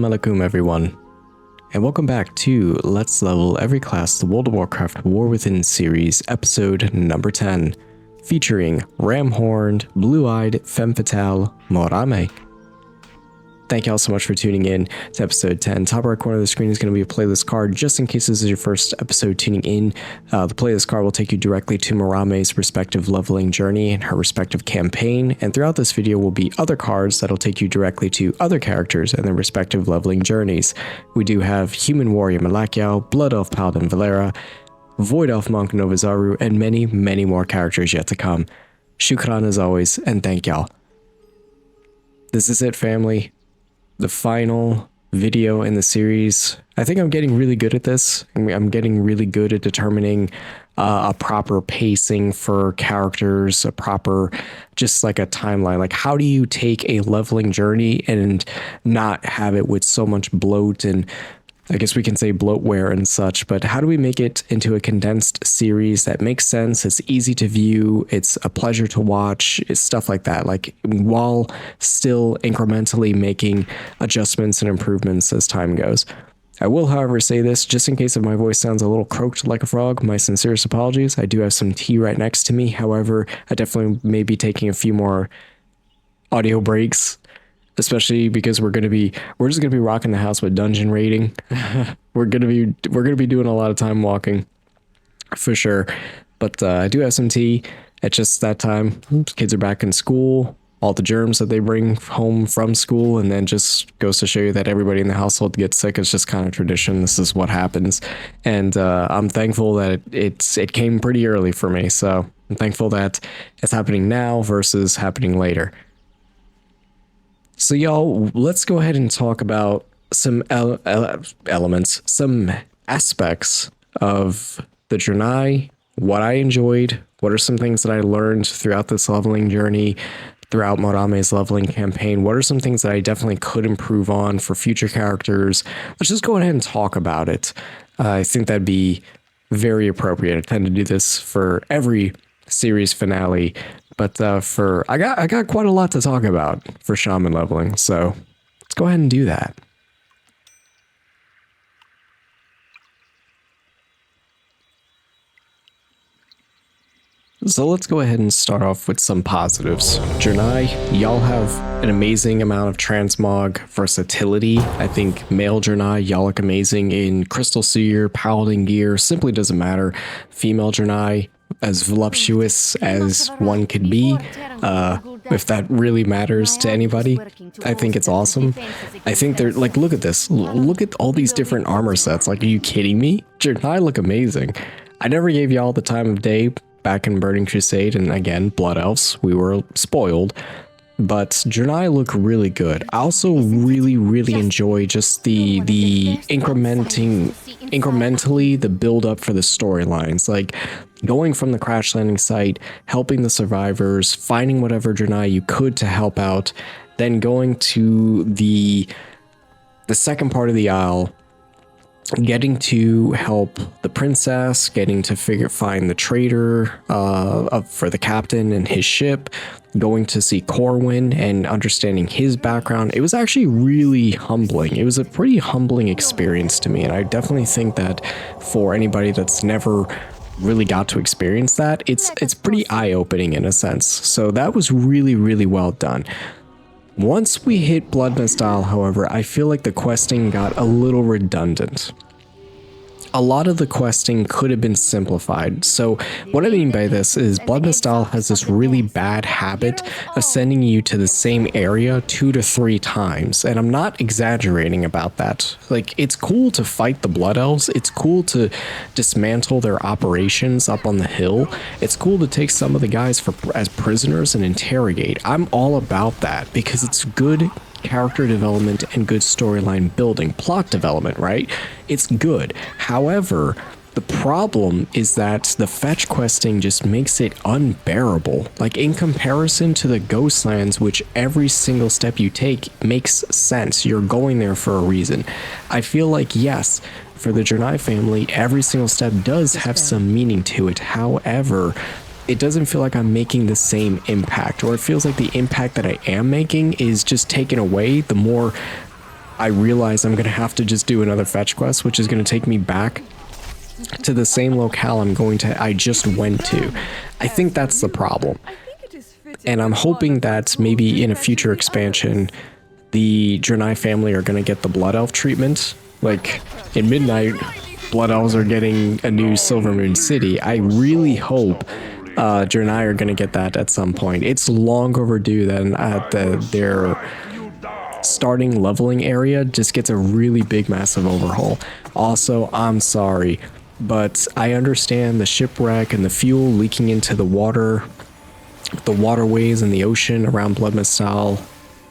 Assalamu alaikum everyone, and welcome back to Let's Level Every Class the World of Warcraft War Within series, episode number 10, featuring Ram-Horned, Blue-Eyed Femme Fatale Morame. Thank you all so much for tuning in to episode 10. Top right corner of the screen is going to be a playlist card. Just in case this is your first episode tuning in, the playlist card will take you directly to Morame's respective leveling journey and her respective campaign. And throughout this video will be other cards that'll take you directly to other characters and their respective leveling journeys. We do have Human Warrior Malakiao, Blood Elf Paladin Valera, Void Elf Monk Novazaru, and many, many more characters yet to come. Shukran as always, and thank y'all. This is it, family. The final video in the series. I think I'm getting really good at this. I'm getting really good at determining a proper pacing for characters, a proper, just like a timeline. Like, how do you take a leveling journey and not have it with so much bloat and, I guess we can say, bloatware and such, but how do we make it into a condensed series that makes sense, it's easy to view, it's a pleasure to watch, it's stuff like that, like, while still incrementally making adjustments and improvements as time goes. I will, however, say this, just in case if my voice sounds a little croaked like a frog, my sincerest apologies. I do have some tea right next to me. However, I definitely may be taking a few more audio breaks, especially because we're just gonna be rocking the house with dungeon raiding. we're gonna be doing a lot of time walking for sure. But I do have some tea. It's just that time. Kids are back in school. All the germs that they bring home from school, and then just goes to show you that everybody in the household gets sick. It's just kind of tradition. This is what happens, and I'm thankful that it came pretty early for me. So I'm thankful that it's happening now versus happening later. So y'all, let's go ahead and talk about some elements, some aspects of the Draenei, what I enjoyed, what are some things that I learned throughout this leveling journey, throughout Morame's leveling campaign, what are some things that I definitely could improve on for future characters. Let's just go ahead and talk about it. I think that'd be very appropriate. I tend to do this for every series finale, but I got quite a lot to talk about for shaman leveling, so let's go ahead and do that. So let's go ahead and start off with some positives. Draenei, y'all have an amazing amount of transmog versatility. I think male Draenei, y'all look amazing in Crystal Seer, Paladin gear, simply doesn't matter. Female Draenei, as voluptuous as one could be, if that really matters to anybody. I think it's awesome. I think they're like, look at this, look at all these different armor sets. Like, are you kidding me? Draenei look amazing. I never gave y'all the time of day back in Burning Crusade, and again, Blood Elves, we were spoiled, but Draenei look really good. I also really enjoy just the incrementally the build up for the storylines, like going from the crash landing site, helping the survivors, finding whatever Draenei you could to help out, then going to the second part of the Isle, getting to help the princess, getting to find the traitor for the captain and his ship, going to see Corwin and understanding his background. It was actually really humbling. It was a pretty humbling experience to me, and I definitely think that for anybody that's never really got to experience that, it's pretty eye-opening in a sense. So that was really well done. Once we hit Blood Mist Isle, however, I feel like the questing got a little redundant. A lot of the questing could have been simplified. So what I mean by this is Blood Mist Isle has this really bad habit of sending you to the same area 2 to 3 times. And I'm not exaggerating about that. Like, it's cool to fight the Blood Elves. It's cool to dismantle their operations up on the hill. It's cool to take some of the guys as prisoners and interrogate. I'm all about that because it's good character development and good storyline building, plot development, right? It's good. However, the problem is that the fetch questing just makes it unbearable. Like, in comparison to the Ghostlands, which every single step you take makes sense. You're going there for a reason. I feel like, yes, for the Draenei family, every single step does have some meaning to it. However, it doesn't feel like I'm making the same impact, or it feels like the impact that I am making is just taken away the more I realize I'm gonna have to just do another fetch quest, which is gonna take me back to the same locale I just went to. I think that's the problem. And I'm hoping that maybe in a future expansion, the Draenei family are gonna get the Blood Elf treatment. Like, in Midnight, Blood Elves are getting a new Silvermoon City. I really hope Draenei are gonna get that at some point. It's long overdue that their starting leveling area just gets a really big, massive overhaul. Also, I'm sorry, but I understand the shipwreck and the fuel leaking into the water, the waterways and the ocean around Blood Mistal.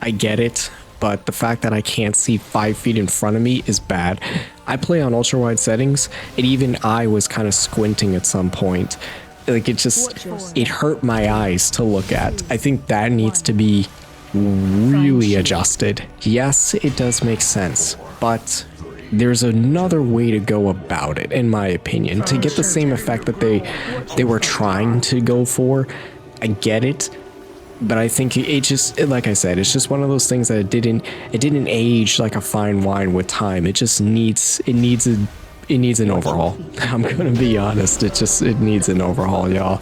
I get it, but the fact that I can't see 5 feet in front of me is bad. I play on ultra wide settings, and even I was kind of squinting at some point. Like, it hurt my eyes to look at. I think that needs to be really adjusted. Yes, it does make sense, but there's another way to go about it, in my opinion, to get the same effect that they were trying to go for. I get it, but I think it just, like I said, it's just one of those things that it didn't age like a fine wine with time. It just needs an overhaul. I'm gonna be honest, it needs an overhaul, y'all.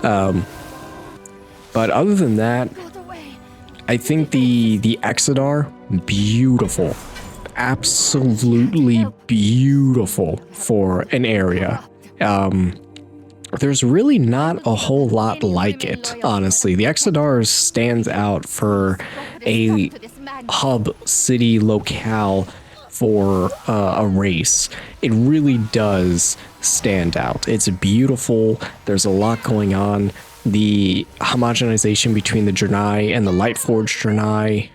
But other than that, I think the Exodar, beautiful, absolutely beautiful for an area. There's really not a whole lot like it, honestly. The Exodar stands out for a hub city locale for a race. It really does stand out. It's beautiful. There's a lot going on. The homogenization between the Draenei and the Lightforged Draenei,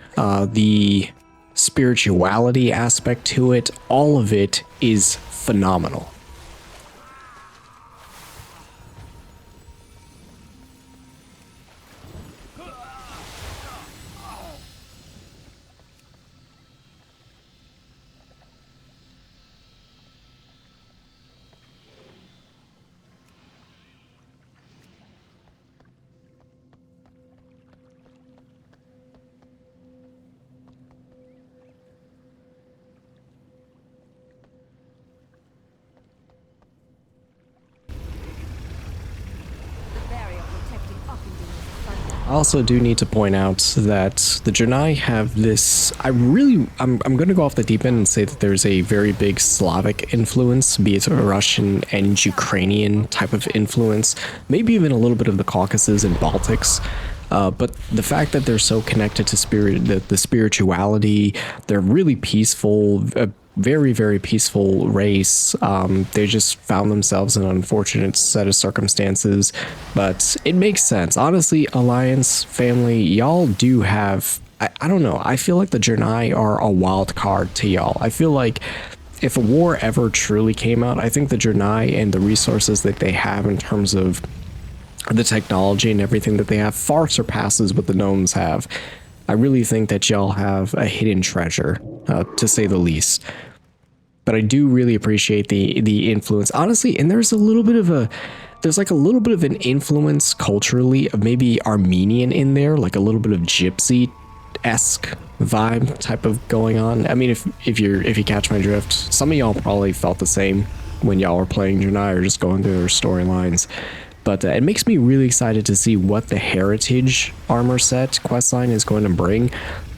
the spirituality aspect to it, all of it is phenomenal. I also do need to point out that the Draenei have this, I'm going to go off the deep end and say that there's a very big Slavic influence, be it a Russian and Ukrainian type of influence, maybe even a little bit of the Caucasus and Baltics. But the fact that they're so connected to the spirituality, they're really peaceful, very, very peaceful race. They just found themselves in an unfortunate set of circumstances, but it makes sense. Honestly, Alliance family, y'all do have, I don't know, I feel like the Draenei are a wild card to y'all. I feel like if a war ever truly came out, I think the Draenei and the resources that they have in terms of the technology and everything that they have far surpasses what the gnomes have. I really think that y'all have a hidden treasure, to say the least. But I do really appreciate the influence, honestly. And there's like a little bit of an influence culturally of maybe Armenian in there, like a little bit of gypsy-esque vibe type of going on. I mean, if you catch my drift, some of y'all probably felt the same when y'all were playing Draenei or just going through their storylines. But it makes me really excited to see what the Heritage armor set questline is going to bring,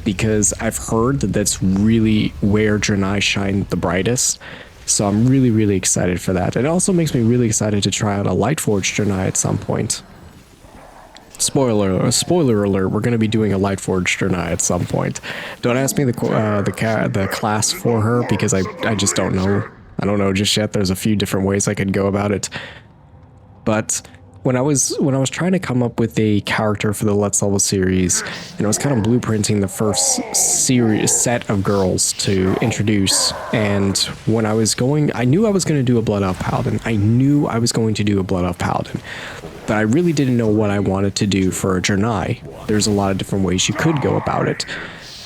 because I've heard that that's really where Draenei shine the brightest. So I'm really, really excited for that. It also makes me really excited to try out a Lightforged Draenei at some point. Spoiler alert, we're going to be doing a Lightforged Draenei at some point. Don't ask me the class for her, because I just don't know. I don't know just yet. There's a few different ways I could go about it. But when I was trying to come up with a character for the Let's Level series, and I was kind of blueprinting the first set of girls to introduce, and when I knew I was going to do a Blood Elf Paladin. But I really didn't know what I wanted to do for a Draenei. There's a lot of different ways you could go about it.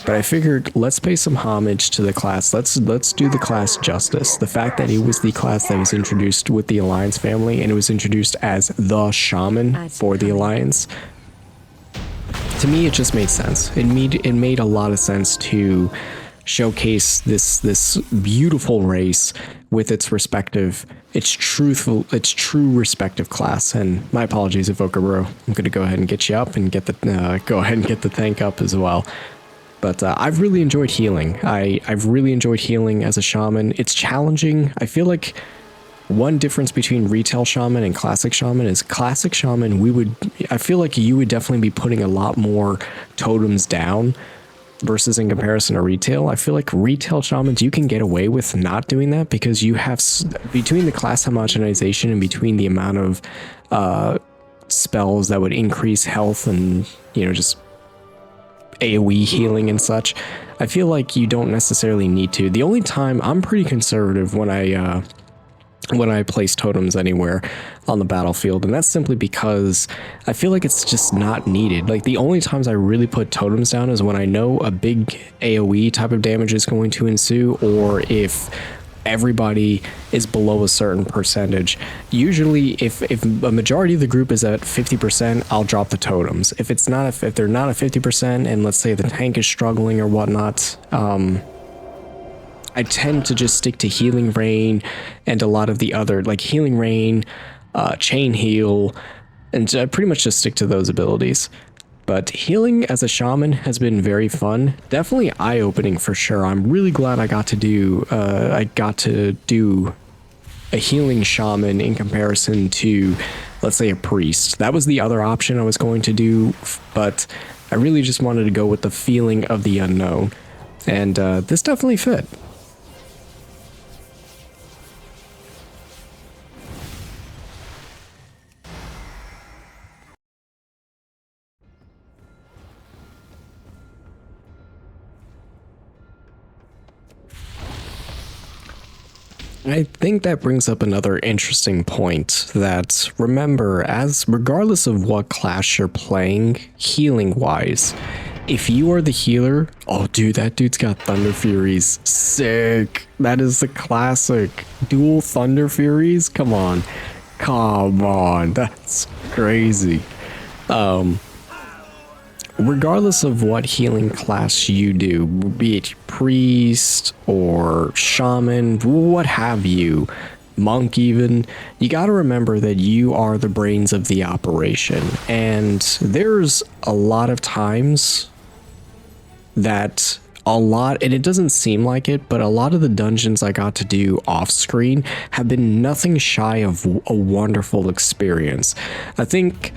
But I figured, let's pay some homage to the class. Let's do the class justice. The fact that it was the class that was introduced with the Alliance family, and it was introduced as the Shaman for the Alliance. To me, it just made sense. It made a lot of sense to showcase this beautiful race with its true respective class. And my apologies, Evoker Bro. I'm gonna go ahead and get you up and get the tank up as well. But I've really enjoyed healing. I've really enjoyed healing as a shaman. It's challenging. I feel like one difference between retail shaman and classic shaman is classic shaman, I feel like you would definitely be putting a lot more totems down versus in comparison to retail. I feel like retail shamans, you can get away with not doing that because you have, between the class homogenization and between the amount of spells that would increase health and, just AoE healing and such, I feel like you don't necessarily need to. The only time I'm pretty conservative when I place totems anywhere on the battlefield, and that's simply because I feel like it's just not needed. Like, the only times I really put totems down is when I know a big AoE type of damage is going to ensue, or if everybody is below a certain percentage. Usually, if a majority of the group is at 50%, I'll drop the totems. If they're not at 50%, and let's say the tank is struggling or whatnot, I tend to just stick to Healing Rain and a lot of the other, like Healing Rain, Chain Heal, and pretty much just stick to those abilities. But healing as a shaman has been very fun. Definitely eye-opening for sure. I'm really glad I got to do a healing shaman in comparison to, let's say, a priest. That was the other option I was going to do, but I really just wanted to go with the feeling of the unknown. And this definitely fit. I think that brings up another interesting point that, remember, regardless of what class you're playing, healing-wise, if you are the healer, oh dude, that dude's got Thunder Furies, sick. That is the classic. Dual Thunder Furies? Come on, that's crazy. Regardless of what healing class you do, be it priest or shaman, what have you, monk even, you got to remember that you are the brains of the operation. And there's a lot of times that and it doesn't seem like it, but a lot of the dungeons I got to do off screen have been nothing shy of a wonderful experience. I think,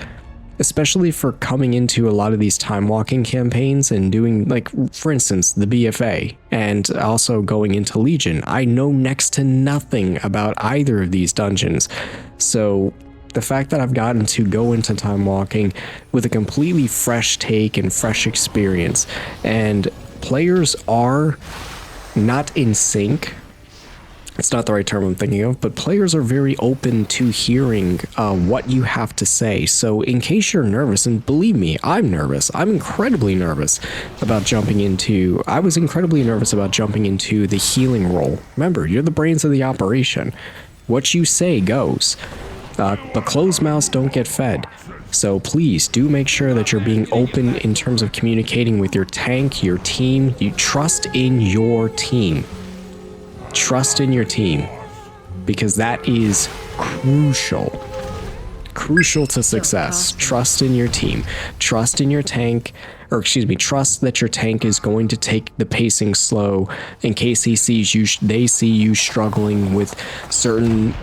especially for coming into a lot of these Timewalking campaigns and doing, like, for instance, the BFA, and also going into Legion, I know next to nothing about either of these dungeons. So the fact that I've gotten to go into Timewalking with a completely fresh take and fresh experience, and players are not in sync. It's not the right term I'm thinking of, but players are very open to hearing what you have to say. So in case you're nervous, and believe me, I'm nervous. I'm incredibly nervous about jumping into... I was incredibly nervous about jumping into the healing role. Remember, you're the brains of the operation. What you say goes. But closed mouths don't get fed. So please do make sure that you're being open in terms of communicating with your tank, your team. You trust in your team. Trust in your team, because that is crucial to success. Trust in your team, trust in your tank, or excuse me, trust that your tank is going to take the pacing slow in case they see you struggling with certain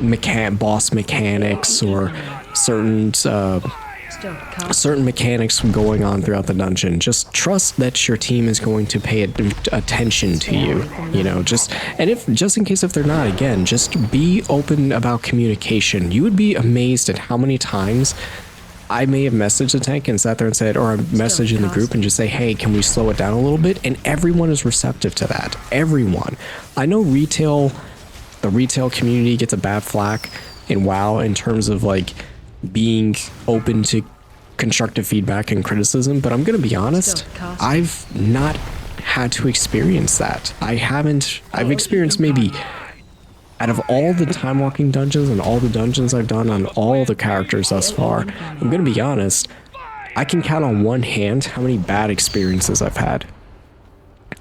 boss mechanics or certain mechanics going on throughout the dungeon. Just trust that your team is going to pay attention to you, just in case if they're not, again, just be open about communication. You would be amazed at how many times I may have messaged the tank and sat there and said, or a message in the group and just say, hey, can we slow it down a little bit? And everyone is receptive to that. Everyone. I know the retail community gets a bad flack in WoW in terms of, like, being open to constructive feedback and criticism, but I'm gonna be honest, I've not had to experience that. I've experienced maybe, out of all the Timewalking dungeons and all the dungeons I've done on all the characters thus far, I'm gonna be honest, I can count on one hand how many bad experiences I've had.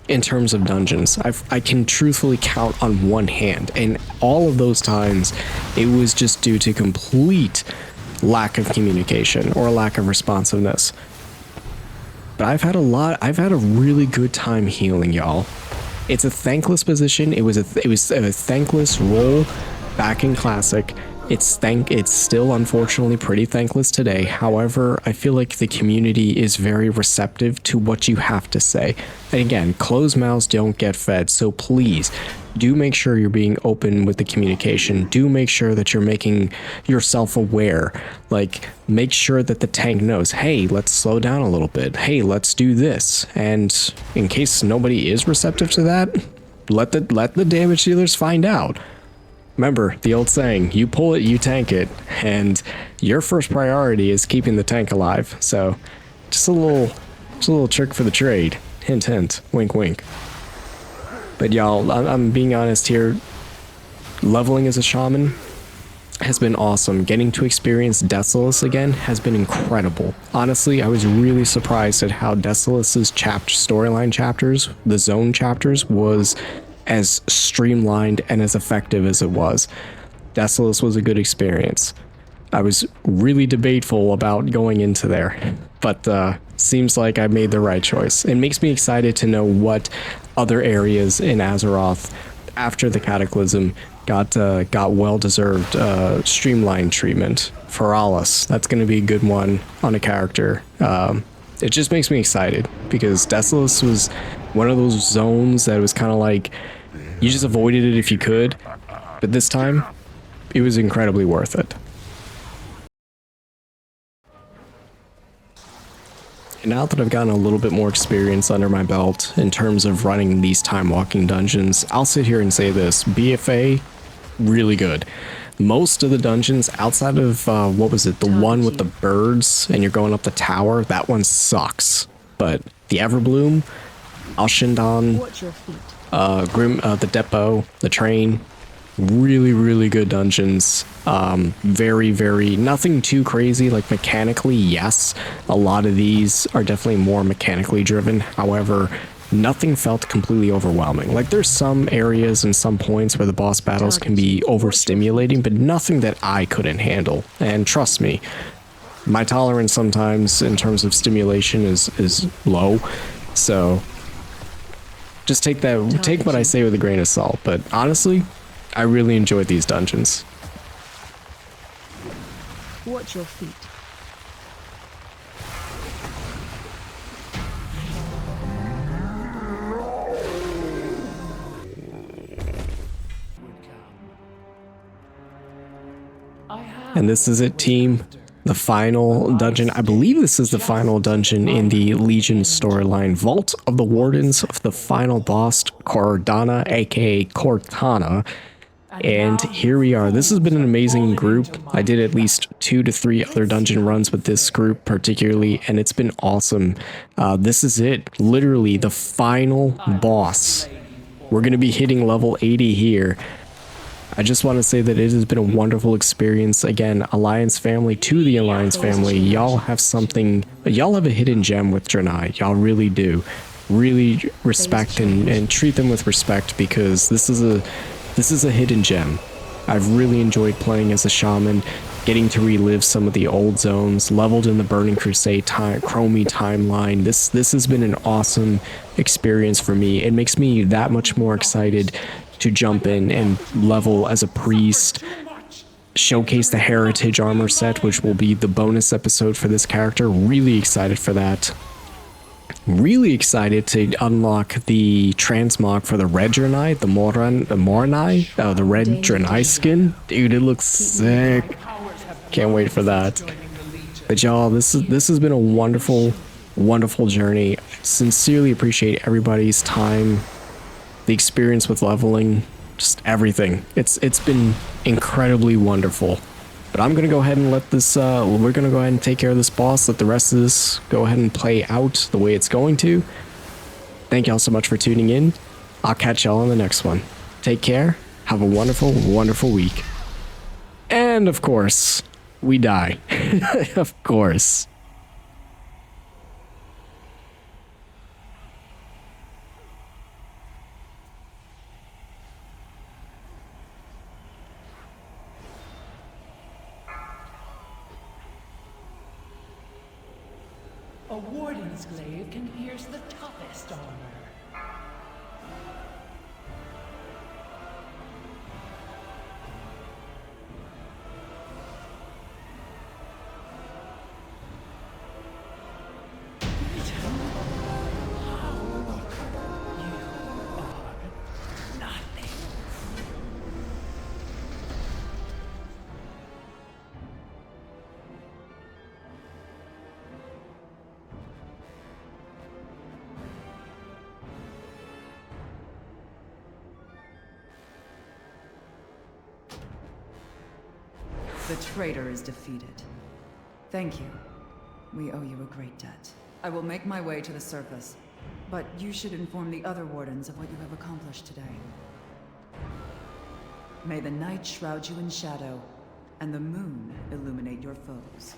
in terms of dungeons. I can truthfully count on one hand, and all of those times it was just due to complete lack of communication or lack of responsiveness. But I've had a really good time healing, y'all. It's a thankless position. It was a thankless role back in Classic. It's still unfortunately pretty thankless today. However, I feel like the community is very receptive to what you have to say. And again, closed mouths don't get fed, so please do make sure you're being open with the communication. Do make sure that you're making yourself aware. Like, make sure that the tank knows, hey, let's slow down a little bit. Hey, let's do this. And in case nobody is receptive to that, let the damage dealers find out. Remember the old saying, you pull it, you tank it, and your first priority is keeping the tank alive. So just a little trick for the trade. Hint, hint, wink, wink. But y'all, I'm being honest here, leveling as a shaman has been awesome. Getting to experience Desolace again has been incredible. Honestly, I was really surprised at how Desolace's storyline chapters, the zone chapters, was as streamlined and as effective as it was. Desolace was a good experience. I was really debateful about going into there, but seems like I made the right choice. It makes me excited to know what other areas in Azeroth after the Cataclysm got well-deserved streamlined treatment. Feralis, that's going to be a good one on a character. It just makes me excited because Desolace was one of those zones that was kind of like you just avoided it if you could, but this time it was incredibly worth it. And now that I've gotten a little bit more experience under my belt in terms of running these time-walking dungeons, I'll sit here and say this: BFA, really good. Most of the dungeons outside of what was it, the one with the birds and you're going up the tower, that one sucks. But the Everbloom, Auchindoun, the depot, the train, really good dungeons. Very nothing too crazy. Like mechanically, yes, a lot of these are definitely more mechanically driven. However, nothing felt completely overwhelming. Like there's some areas and some points where the boss battles can be overstimulating, but nothing that I couldn't handle. And trust me, my tolerance sometimes in terms of stimulation is low. So just take what I say with a grain of salt. But honestly, I really enjoyed these dungeons. Watch your feet. And this is it, team. The final dungeon. I believe this is the final dungeon in the Legion storyline. Vault of the Wardens of the final boss, Cordana, aka Cortana. And here we are. This has been an amazing group. I did at least 2 to 3 other dungeon runs with this group particularly, and it's been awesome. This is it. Literally the final boss. We're going to be hitting level 80 here. I just want to say that it has been a wonderful experience. Again, Alliance family to the Alliance family. Y'all have something, y'all have a hidden gem with Draenei. Y'all really do. Really respect and treat them with respect, because this is a hidden gem. I've really enjoyed playing as a shaman, getting to relive some of the old zones, leveled in the Burning Crusade Chromie timeline. This has been an awesome experience for me. It makes me that much more excited to jump in and level as a priest, showcase the heritage armor set, which will be the bonus episode for this character. Really excited for that. Really excited to unlock the transmog for the red Draenei, the red Draenei skin. Dude, it looks sick. Can't wait for that. But y'all, this has been a wonderful journey. Sincerely appreciate everybody's time, the experience with leveling, just everything. It's been incredibly wonderful. But I'm gonna go ahead and let this, we're gonna go ahead and take care of this boss, let the rest of this go ahead and play out the way it's going to. Thank y'all so much for tuning in. I'll catch y'all on the next one. Take care, have a wonderful week. And of course, we die. Of course. A Warden's glaive can pierce the toughest armor. The traitor is defeated. Thank you. We owe you a great debt. I will make my way to the surface, but you should inform the other Wardens of what you have accomplished today. May the night shroud you in shadow, and the moon illuminate your foes.